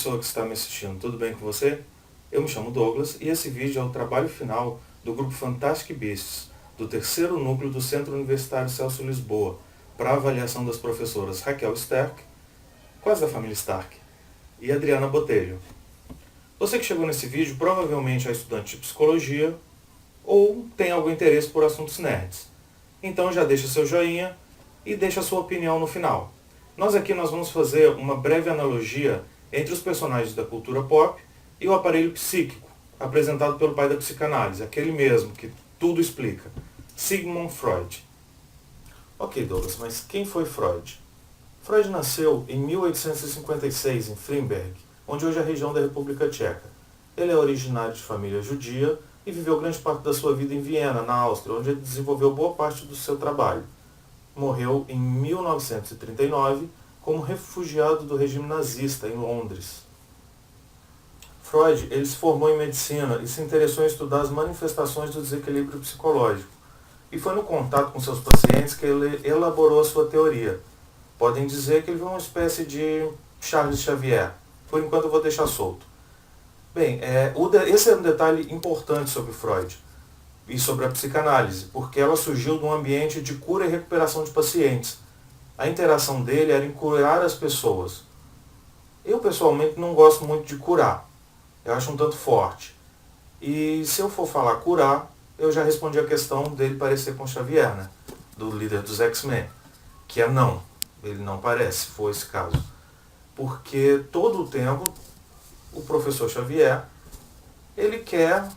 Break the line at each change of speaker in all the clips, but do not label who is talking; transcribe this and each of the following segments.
pessoa que está me assistindo, tudo bem com você? Eu me chamo Douglas e esse vídeo é o trabalho final do grupo Fantastic Beasts, do terceiro núcleo do Centro Universitário Celso Lisboa, para a avaliação das professoras Raquel Sterck, quase da família Stark, e Adriana Botelho. Você que chegou nesse vídeo provavelmente é estudante de psicologia ou tem algum interesse por assuntos nerds. Então já deixa seu joinha e deixa a sua opinião no final. Nós vamos fazer uma breve analogia entre os personagens da cultura pop e o aparelho psíquico, apresentado pelo pai da psicanálise, aquele mesmo que tudo explica, Sigmund Freud. Ok, Douglas, mas quem foi Freud? Freud nasceu em 1856 em Freiberg, onde hoje é a região da República Tcheca. Ele é originário de família judia e viveu grande parte da sua vida em Viena, na Áustria, onde ele desenvolveu boa parte do seu trabalho. Morreu em 1939 como refugiado do regime nazista em Londres. Freud ele se formou em medicina e se interessou em estudar as manifestações do desequilíbrio psicológico. E foi no contato com seus pacientes que ele elaborou a sua teoria. Podem dizer que ele foi uma espécie de Charles Xavier. Por enquanto eu vou deixar solto. Bem, esse é um detalhe importante sobre Freud e sobre a psicanálise, porque ela surgiu de um ambiente de cura e recuperação de pacientes. A interação dele era em curar as pessoas. Eu, pessoalmente, não gosto muito de curar. Eu acho um tanto forte. E se eu for falar curar, eu já respondi a questão dele parecer com Xavier, né? Do líder dos X-Men. Que é não. Ele não parece, se for esse caso. Porque todo o tempo, o professor Xavier, ele quer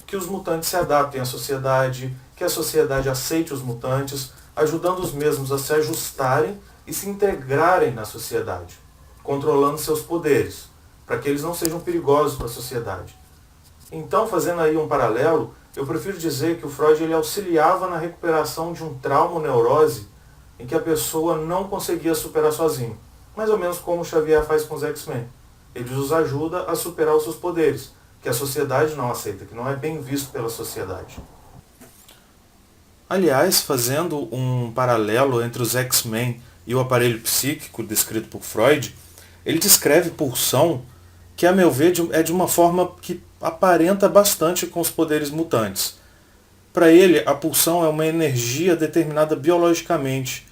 que os mutantes se adaptem à sociedade, que a sociedade aceite os mutantes, ajudando os mesmos a se ajustarem e se integrarem na sociedade, controlando seus poderes, para que eles não sejam perigosos para a sociedade. Então, fazendo aí um paralelo, eu prefiro dizer que o Freud ele auxiliava na recuperação de um trauma ou neurose em que a pessoa não conseguia superar sozinho, mais ou menos como o Xavier faz com os X-Men. Ele os ajuda a superar os seus poderes, que a sociedade não aceita, que não é bem visto pela sociedade. Aliás, fazendo um paralelo entre os X-Men e o aparelho psíquico descrito por Freud, ele descreve pulsão que, a meu ver, é de uma forma que aparenta bastante com os poderes mutantes. Para ele, a pulsão é uma energia determinada biologicamente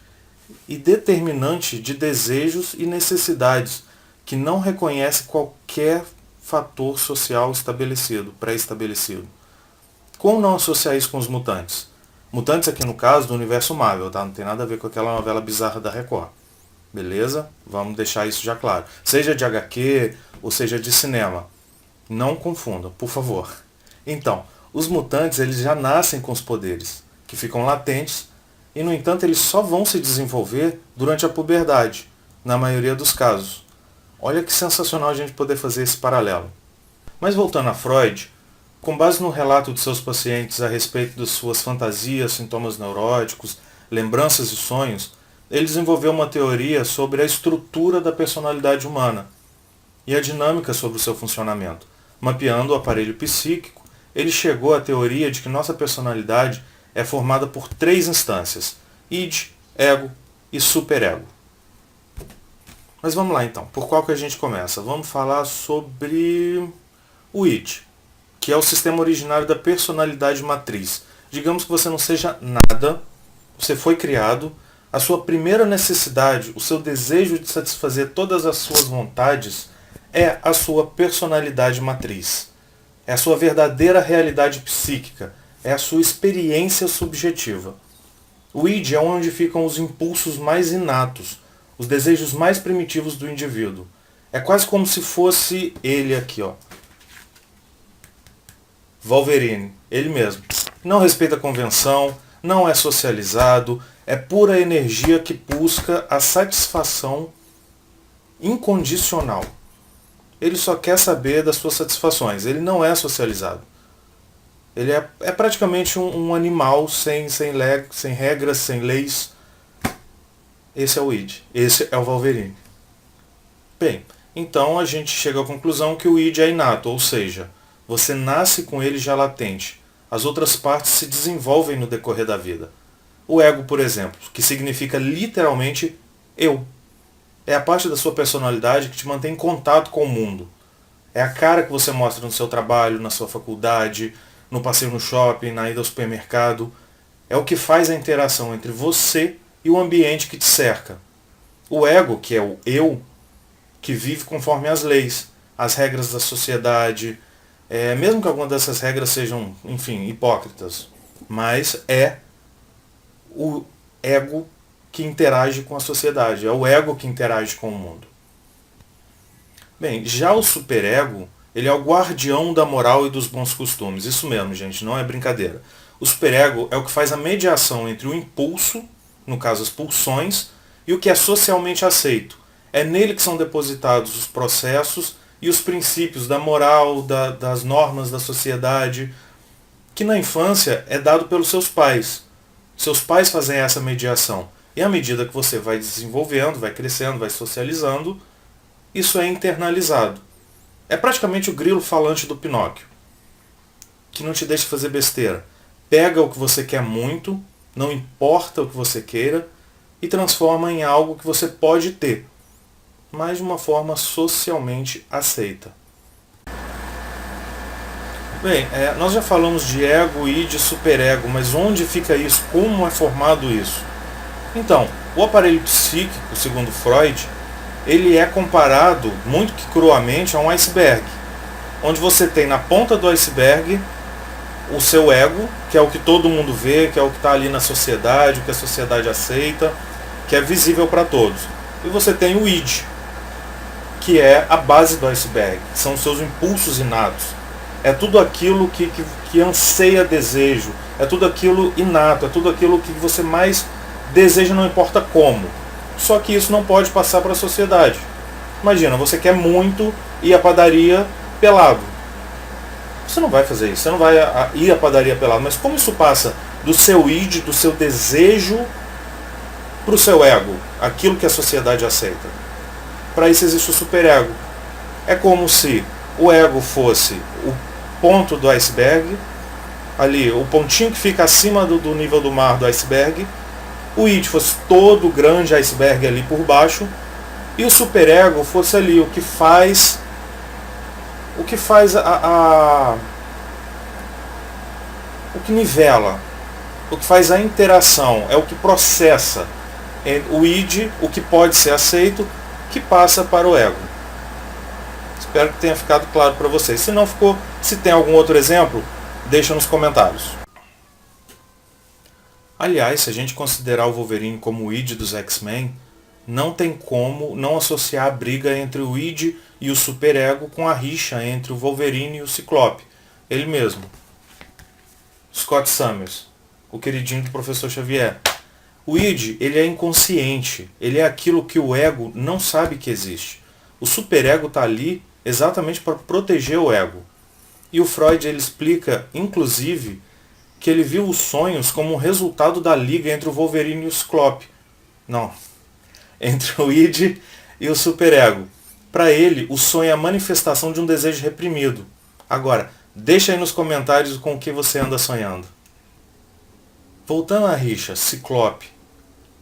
e determinante de desejos e necessidades, que não reconhece qualquer fator social estabelecido, pré-estabelecido. Como não associar isso com os mutantes? Mutantes aqui no caso do universo Marvel, tá? Não tem nada a ver com aquela novela bizarra da Record. Beleza? Vamos deixar isso já claro. Seja de HQ ou seja de cinema. Não confundam, por favor. Então, os mutantes eles já nascem com os poderes, que ficam latentes, e no entanto eles só vão se desenvolver durante a puberdade, na maioria dos casos. Olha que sensacional a gente poder fazer esse paralelo. Mas voltando a Freud, com base no relato de seus pacientes a respeito de suas fantasias, sintomas neuróticos, lembranças e sonhos, ele desenvolveu uma teoria sobre a estrutura da personalidade humana e a dinâmica sobre o seu funcionamento. Mapeando o aparelho psíquico, ele chegou à teoria de que nossa personalidade é formada por 3 instâncias: id, ego e superego. Mas vamos lá então, por qual que a gente começa? Vamos falar sobre o id, que é o sistema originário da personalidade matriz. Digamos que você não seja nada, você foi criado, a sua primeira necessidade, o seu desejo de satisfazer todas as suas vontades é a sua personalidade matriz. É a sua verdadeira realidade psíquica, é a sua experiência subjetiva. O id é onde ficam os impulsos mais inatos, os desejos mais primitivos do indivíduo. É quase como se fosse ele aqui, ó. Wolverine, ele mesmo. Não respeita a convenção, não é socializado, é pura energia que busca a satisfação incondicional. Ele só quer saber das suas satisfações, ele não é socializado. Ele é praticamente um animal sem regras, sem leis. Esse é o id, esse é o Wolverine. Bem, então a gente chega à conclusão que o id é inato, ou seja, você nasce com ele já latente. As outras partes se desenvolvem no decorrer da vida. O ego, por exemplo, que significa literalmente eu. É a parte da sua personalidade que te mantém em contato com o mundo. É a cara que você mostra no seu trabalho, na sua faculdade, no passeio no shopping, na ida ao supermercado. É o que faz a interação entre você e o ambiente que te cerca. O ego, que é o eu, que vive conforme as leis, as regras da sociedade, mesmo que algumas dessas regras sejam, enfim, hipócritas, mas é o ego que interage com a sociedade, é o ego que interage com o mundo. Bem, já o superego, ele é o guardião da moral e dos bons costumes. Isso mesmo, gente, não é brincadeira. O superego é o que faz a mediação entre o impulso, no caso as pulsões, e o que é socialmente aceito. É nele que são depositados os processos e os princípios da moral, das normas da sociedade, que na infância é dado pelos seus pais. Seus pais fazem essa mediação. E à medida que você vai desenvolvendo, vai crescendo, vai socializando, isso é internalizado. É praticamente o grilo falante do Pinóquio, que não te deixa fazer besteira. Pega o que você quer muito, não importa o que você queira, e transforma em algo que você pode ter, mas de uma forma socialmente aceita. Bem, nós já falamos de ego e de superego, mas onde fica isso? Como é formado isso? Então, o aparelho psíquico, segundo Freud, ele é comparado, muito que cruamente, a um iceberg, onde você tem na ponta do iceberg o seu ego, que é o que todo mundo vê, que é o que está ali na sociedade, o que a sociedade aceita, que é visível para todos. E você tem o id, que é a base do iceberg, são os seus impulsos inatos. É tudo aquilo que anseia desejo, é tudo aquilo inato, é tudo aquilo que você mais deseja, não importa como. Só que isso não pode passar para a sociedade. Imagina, você quer muito ir à padaria pelado. Você não vai fazer isso, você não vai ir à padaria pelado. Mas como isso passa do seu id, do seu desejo, para o seu ego, aquilo que a sociedade aceita? Para isso existe o superego. É como se o ego fosse o ponto do iceberg, ali, o pontinho que fica acima do nível do mar do iceberg, o id fosse todo o grande iceberg ali por baixo, e o superego fosse ali o que faz o que nivela, o que faz a interação, é o que processa o id, o que pode ser aceito, que passa para o ego. Espero que tenha ficado claro para vocês. Se não ficou, se tem algum outro exemplo, deixa nos comentários. Aliás, se a gente considerar o Wolverine como o id dos X-Men, não tem como não associar a briga entre o id e o superego com a rixa entre o Wolverine e o Ciclope. Ele mesmo. Scott Summers, o queridinho do professor Xavier. O id, ele é inconsciente, ele é aquilo que o ego não sabe que existe. O superego está ali exatamente para proteger o ego. E o Freud, ele explica, inclusive, que ele viu os sonhos como um resultado da liga entre o Wolverine e o Ciclope. Não, entre o id e o superego. Para ele, o sonho é a manifestação de um desejo reprimido. Agora, deixa aí nos comentários com o que você anda sonhando. Voltando à rixa, Ciclope,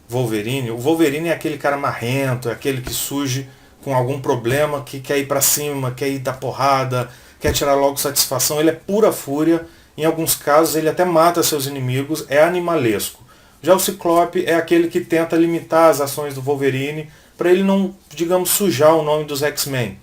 Wolverine, o Wolverine é aquele cara marrento, é aquele que surge com algum problema, que quer ir para cima, quer ir dar porrada, quer tirar logo satisfação, ele é pura fúria, em alguns casos ele até mata seus inimigos, é animalesco. Já o Ciclope é aquele que tenta limitar as ações do Wolverine para ele não, digamos, sujar o nome dos X-Men.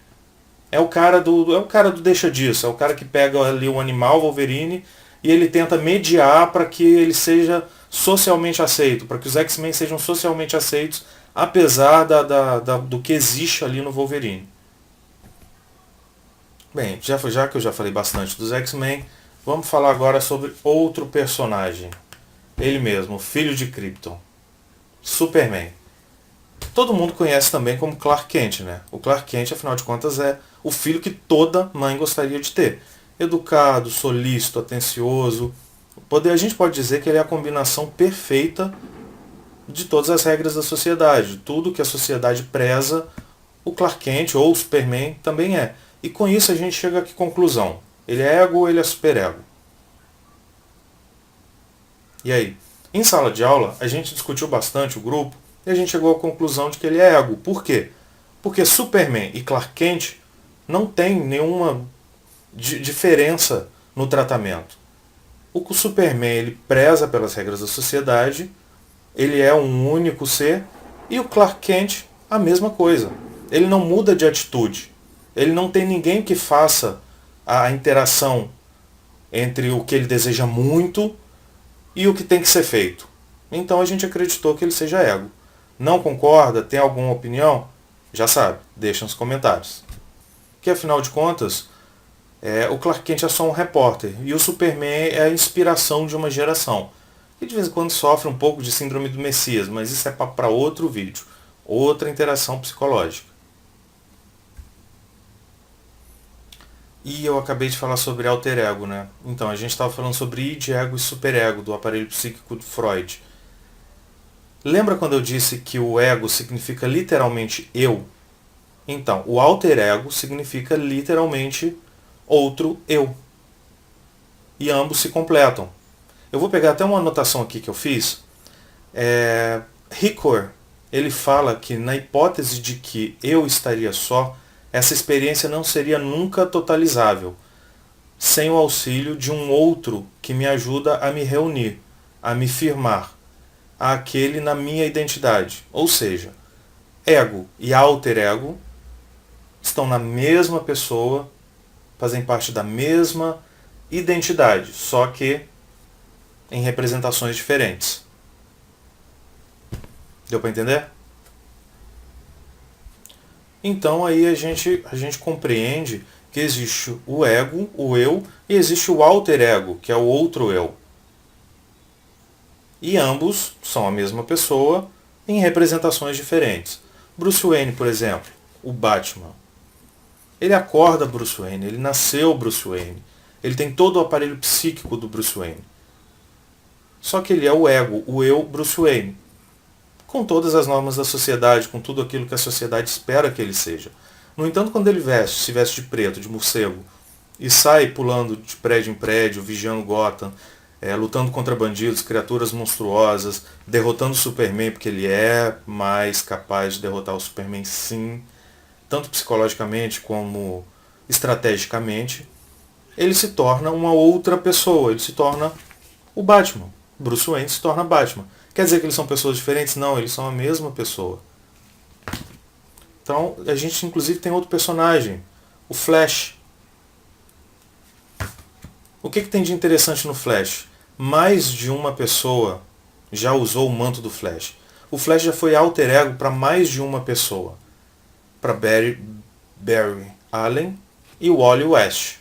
É o cara do deixa disso, é o cara que pega ali o animal Wolverine e ele tenta mediar para que ele seja socialmente aceito, para que os X-Men sejam socialmente aceitos, apesar do que existe ali no Wolverine. Bem, já que eu já falei bastante dos X-Men, vamos falar agora sobre outro personagem. Ele mesmo, o filho de Krypton. Superman. Todo mundo conhece também como Clark Kent, né? O Clark Kent, afinal de contas, é o filho que toda mãe gostaria de ter. Educado, solícito, atencioso. A gente pode dizer que ele é a combinação perfeita de todas as regras da sociedade. Tudo que a sociedade preza, o Clark Kent ou o Superman também é. E com isso a gente chega a que conclusão? Ele é ego ou ele é superego? E aí? Em sala de aula, a gente discutiu bastante, o grupo, E a gente chegou à conclusão de que ele é ego. Por quê? Porque Superman e Clark Kent não tem nenhuma diferença no tratamento. O Superman ele preza pelas regras da sociedade, ele é um único ser, e o Clark Kent a mesma coisa. Ele não muda de atitude. Ele não tem ninguém que faça a interação entre o que ele deseja muito e o que tem que ser feito. Então a gente acreditou que ele seja ego. Não concorda? Tem alguma opinião? Já sabe, deixa nos comentários. Que afinal de contas, o Clark Kent é só um repórter e o Superman é a inspiração de uma geração. E de vez em quando sofre um pouco de síndrome do Messias, mas isso é para outro vídeo, outra interação psicológica. E eu acabei de falar sobre alter ego, né? Então, a gente estava falando sobre id, ego e superego, do aparelho psíquico de Freud. Lembra quando eu disse que o ego significa literalmente eu? Então, o alter ego significa literalmente outro eu. E ambos se completam. Eu vou pegar até uma anotação aqui que eu fiz. Ricoeur, ele fala que na hipótese de que eu estaria só, essa experiência não seria nunca totalizável, sem o auxílio de um outro que me ajuda a me reunir, a me firmar, àquele na minha identidade. Ou seja, ego e alter ego estão na mesma pessoa, fazem parte da mesma identidade, só que em representações diferentes. Deu para entender? Então aí a gente compreende que existe o ego, o eu, e existe o alter ego, que é o outro eu. E ambos são a mesma pessoa em representações diferentes. Bruce Wayne, por exemplo, o Batman. Ele acorda Bruce Wayne, ele nasceu Bruce Wayne. Ele tem todo o aparelho psíquico do Bruce Wayne. Só que ele é o ego, o eu Bruce Wayne. Com todas as normas da sociedade, com tudo aquilo que a sociedade espera que ele seja. No entanto, quando ele se veste de preto, de morcego, e sai pulando de prédio em prédio, vigiando Gotham, lutando contra bandidos, criaturas monstruosas, derrotando o Superman, porque ele é mais capaz de derrotar o Superman sim, tanto psicologicamente como estrategicamente, ele se torna uma outra pessoa, ele se torna o Batman. Bruce Wayne se torna Batman. Quer dizer que eles são pessoas diferentes? Não, eles são a mesma pessoa. Então, a gente inclusive tem outro personagem, o Flash. O que tem de interessante no Flash? Mais de uma pessoa já usou o manto do Flash. O Flash já foi alter ego para mais de uma pessoa. Para Barry Allen e Wally West.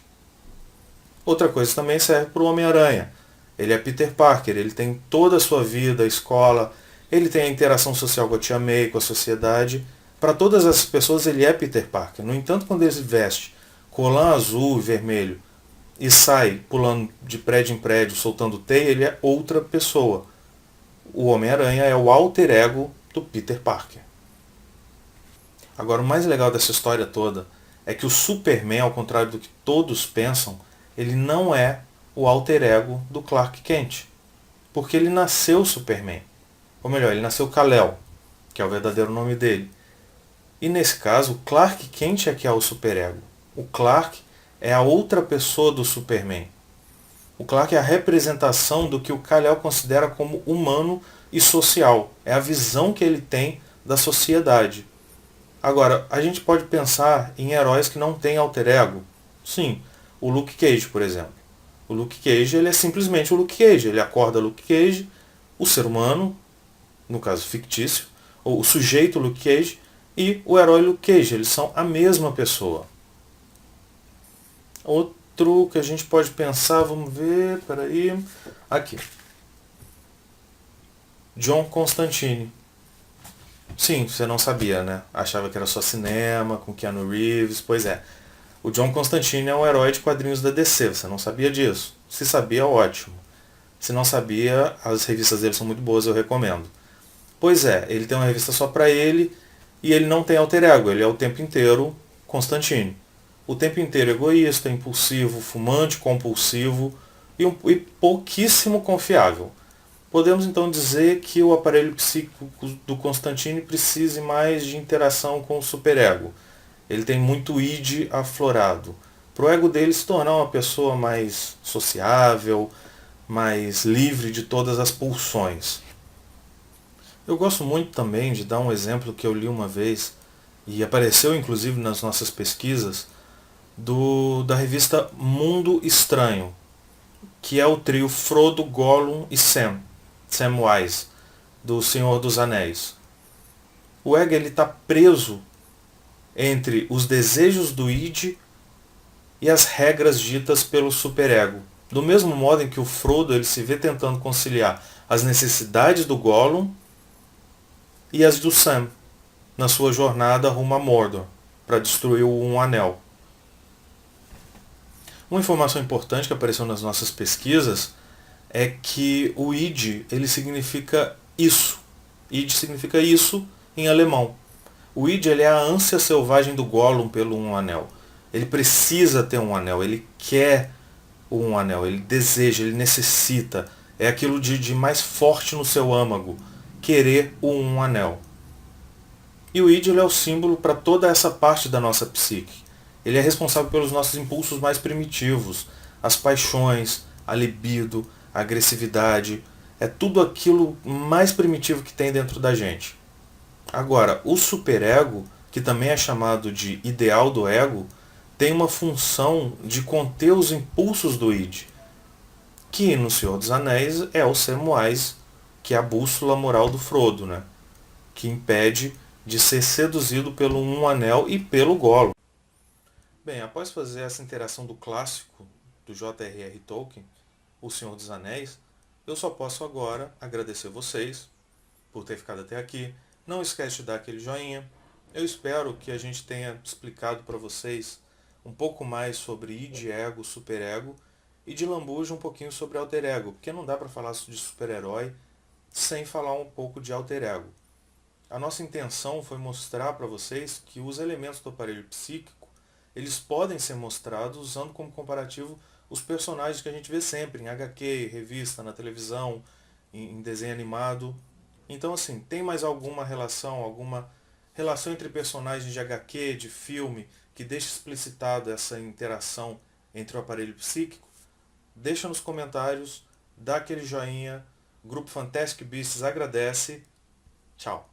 Outra coisa também serve para o Homem-Aranha. Ele é Peter Parker, ele tem toda a sua vida, a escola, ele tem a interação social com a Tia May, com a sociedade. Para todas essas pessoas ele é Peter Parker. No entanto, quando ele se veste colã azul e vermelho e sai pulando de prédio em prédio, soltando teia, ele é outra pessoa. O Homem-Aranha é o alter ego do Peter Parker. Agora, o mais legal dessa história toda é que o Superman, ao contrário do que todos pensam, ele não é o alter ego do Clark Kent. Porque ele nasceu Superman. Ou melhor, ele nasceu Kal-El, que é o verdadeiro nome dele. E nesse caso, o Clark Kent é que é o superego. O Clark é a outra pessoa do Superman. O Clark é a representação do que o Kal-El considera como humano e social. É a visão que ele tem da sociedade. Agora, a gente pode pensar em heróis que não têm alter ego. Sim, o Luke Cage, por exemplo. O Luke Cage, ele é simplesmente o Luke Cage. Ele acorda Luke Cage, o ser humano, no caso fictício, ou o sujeito Luke Cage e o herói Luke Cage. Eles são a mesma pessoa. Outro que a gente pode pensar, vamos ver, peraí. Aqui. John Constantine. Sim, você não sabia, né? Achava que era só cinema, com Keanu Reeves. Pois é. O John Constantine é um herói de quadrinhos da DC, você não sabia disso? Se sabia, ótimo. Se não sabia, as revistas dele são muito boas, eu recomendo. Pois é, ele tem uma revista só pra ele e ele não tem alter ego, ele é o tempo inteiro Constantine. O tempo inteiro egoísta, impulsivo, fumante, compulsivo e pouquíssimo confiável. Podemos então dizer que o aparelho psíquico do Constantine precise mais de interação com o superego. Ele tem muito id aflorado. Para o ego dele se tornar uma pessoa mais sociável, mais livre de todas as pulsões. Eu gosto muito também de dar um exemplo que eu li uma vez, e apareceu inclusive nas nossas pesquisas, da revista Mundo Estranho, que é o trio Frodo, Gollum e Samwise, do Senhor dos Anéis. O ego está preso entre os desejos do id e as regras ditas pelo superego. Do mesmo modo em que o Frodo ele se vê tentando conciliar as necessidades do Gollum e as do Sam na sua jornada rumo a Mordor para destruir o Um Anel. Uma informação importante que apareceu nas nossas pesquisas é que o id ele significa isso. Id significa isso em alemão. O id ele é a ânsia selvagem do Gollum pelo Um Anel. Ele precisa ter um anel, ele quer um anel, ele deseja, ele necessita. É aquilo de mais forte no seu âmago, querer o Um Anel. E o id ele é o símbolo para toda essa parte da nossa psique. Ele é responsável pelos nossos impulsos mais primitivos, as paixões, a libido, a agressividade. É tudo aquilo mais primitivo que tem dentro da gente. Agora, o superego, que também é chamado de ideal do ego, tem uma função de conter os impulsos do id, que no Senhor dos Anéis é o Samwise, que é a bússola moral do Frodo, né? Que impede de ser seduzido pelo Um Anel e pelo Gollum. Bem, após fazer essa interação do clássico do J.R.R. Tolkien, O Senhor dos Anéis, eu só posso agora agradecer vocês por ter ficado até aqui. Não esquece de dar aquele joinha. Eu espero que a gente tenha explicado para vocês um pouco mais sobre id, ego, superego e de lambuja um pouquinho sobre alter ego, porque não dá para falar de super-herói sem falar um pouco de alter ego. A nossa intenção foi mostrar para vocês que os elementos do aparelho psíquico eles podem ser mostrados usando como comparativo os personagens que a gente vê sempre em HQ, revista, na televisão, em desenho animado. Então, assim, tem mais alguma relação entre personagens de HQ, de filme, que deixa explicitado essa interação entre o aparelho psíquico? Deixa nos comentários, dá aquele joinha, o Grupo Fantastic Beasts agradece. Tchau!